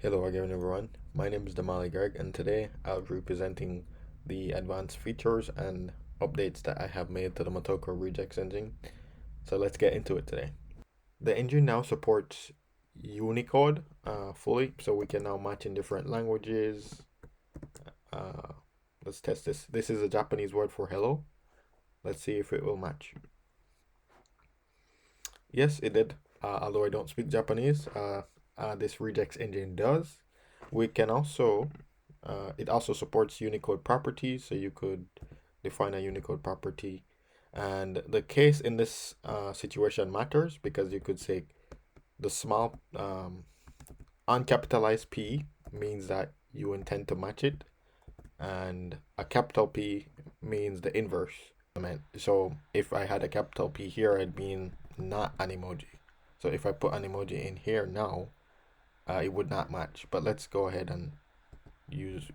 Hello again everyone, my name is Damali Greg and today I'll be presenting the advanced features and updates that I have made to the Motoko Regex engine. So let's get into it today. The engine now supports Unicode fully, so we can now match in different languages. Uh, let's test this. This is a Japanese word for hello. Let's see if it will match. Yes, it did. Although I don't speak Japanese, this Regex engine does. We can also, it also supports Unicode properties, so you could define a Unicode property. And the case in this situation matters because you could say the small uncapitalized P means that you intend to match it, and a capital P means the inverse. So if I had a capital P here, I'd mean not an emoji. So if I put an emoji in here now, it would not match. But let's go ahead and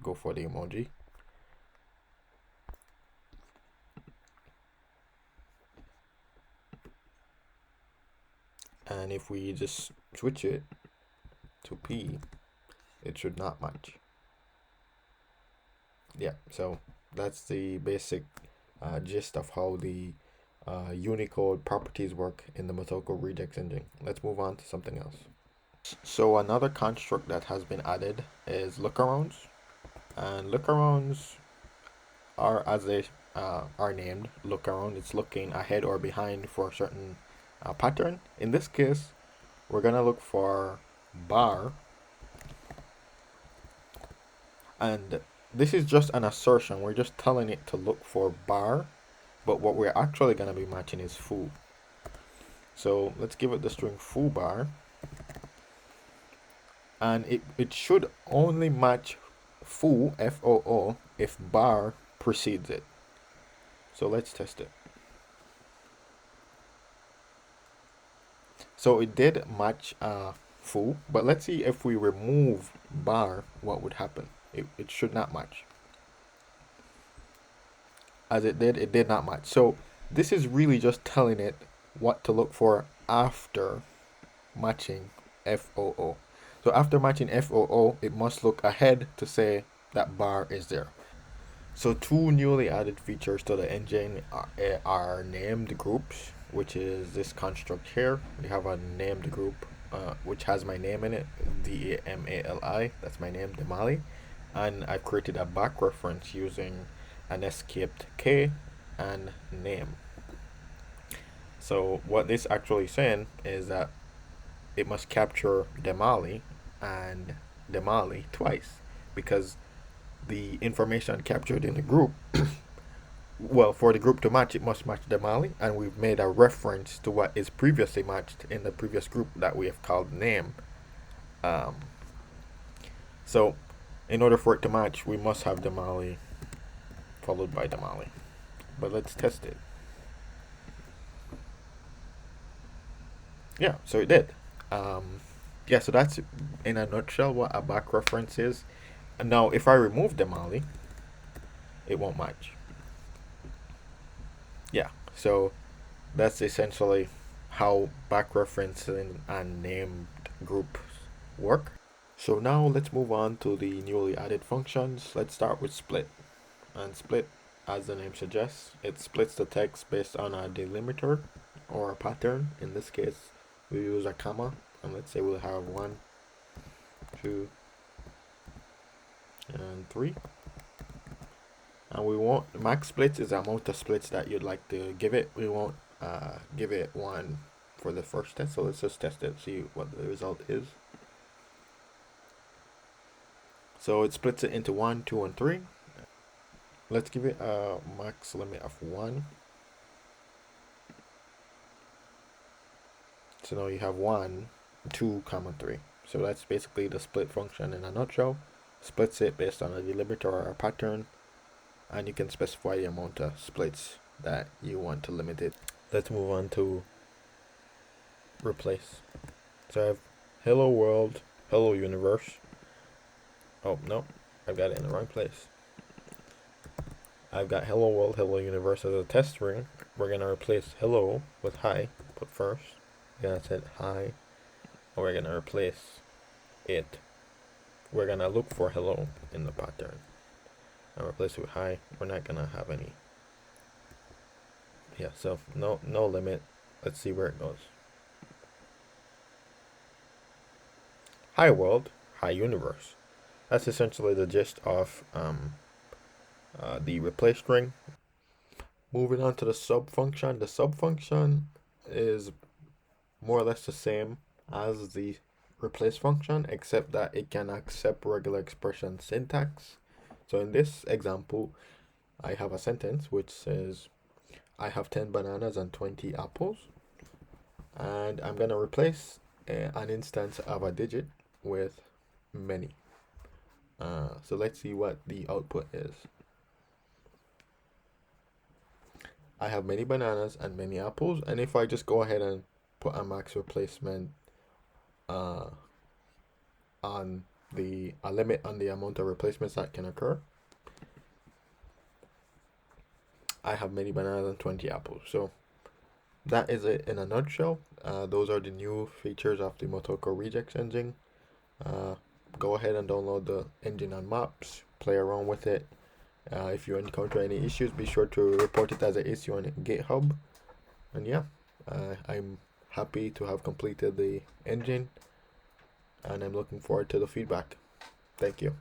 go for the emoji. And if we just switch it to P, it should not match. Yeah, so that's the basic gist of how the Unicode properties work in the Motoko Regex engine. Let's move on to something else. So another construct that has been added is lookarounds, and lookarounds are, as they are named, lookaround. It's looking ahead or behind for a certain pattern. In this case, we're gonna look for bar, and this is just an assertion. We're just telling it to look for bar, but what we're actually gonna be matching is foo. So let's give it the string foo bar, and it should only match foo, F-O-O, if bar precedes it. So let's test it. So it did match foo, but let's see if we remove bar, what would happen. It should not match. As it did not match. So this is really just telling it what to look for after matching FOO. So after matching FOO, it must look ahead to say that bar is there. So two newly added features to the engine are named groups, which is this construct here. We have a named group which has my name in it, Damali. That's my name, Damali. And I've created a back reference using an escaped K and name. So what this actually saying is that it must capture Damali and Damali twice, because the information captured in the group, well, for the group to match, it must match Damali, and we've made a reference to what is previously matched in the previous group that we have called name. So in order for it to match, we must have Damali followed by Damali. But let's test it. Yeah, so it did. Yeah, so that's in a nutshell what a back reference is. And now if I remove Damali, it won't match. Yeah, so that's essentially how back referencing and named groups work. So now let's move on to the newly added functions. Let's start with split. And split, as the name suggests, it splits the text based on a delimiter or a pattern. In this case, we use a comma, and let's say we'll have 1, 2, and 3. And we won't, max splits is the amount of splits that you'd like to give it. We won't give it 1 for the first test, so let's just test it, see what the result is. So it splits it into 1, 2, and 3. Let's give it a max limit of 1. So now you have 1, 2, 3. So that's basically the split function in a nutshell. Splits it based on a delimiter or a pattern, and you can specify the amount of splits that you want to limit it. Let's move on to replace. So I have hello world, hello universe. Oh no, I've got it in the wrong place. I've got hello world, hello universe as a test string. We're gonna replace hello with hi, put first. We're gonna set hi, and we're gonna replace it we're gonna look for hello in the pattern and replace it with hi. We're not gonna have any. Yeah, so no limit. Let's see where it goes. Hi world, hi universe. That's essentially the gist of the replace string. Moving on to the sub function. The sub function is more or less the same as the replace function, except that it can accept regular expression syntax. So in this example, I have a sentence which says, I have 10 bananas and 20 apples. And I'm going to replace an instance of a digit with many. So let's see what the output is. I have many bananas and many apples. And if I just go ahead and put a max replacement on a limit on the amount of replacements that can occur, I have many bananas and 20 apples. So that is it in a nutshell. Those are the new features of the Motoko Regex engine. Go ahead and download the engine on Mops, play around with it. If you encounter any issues, be sure to report it as an issue on GitHub. And yeah, I'm happy to have completed the engine, and I'm looking forward to the feedback. Thank you.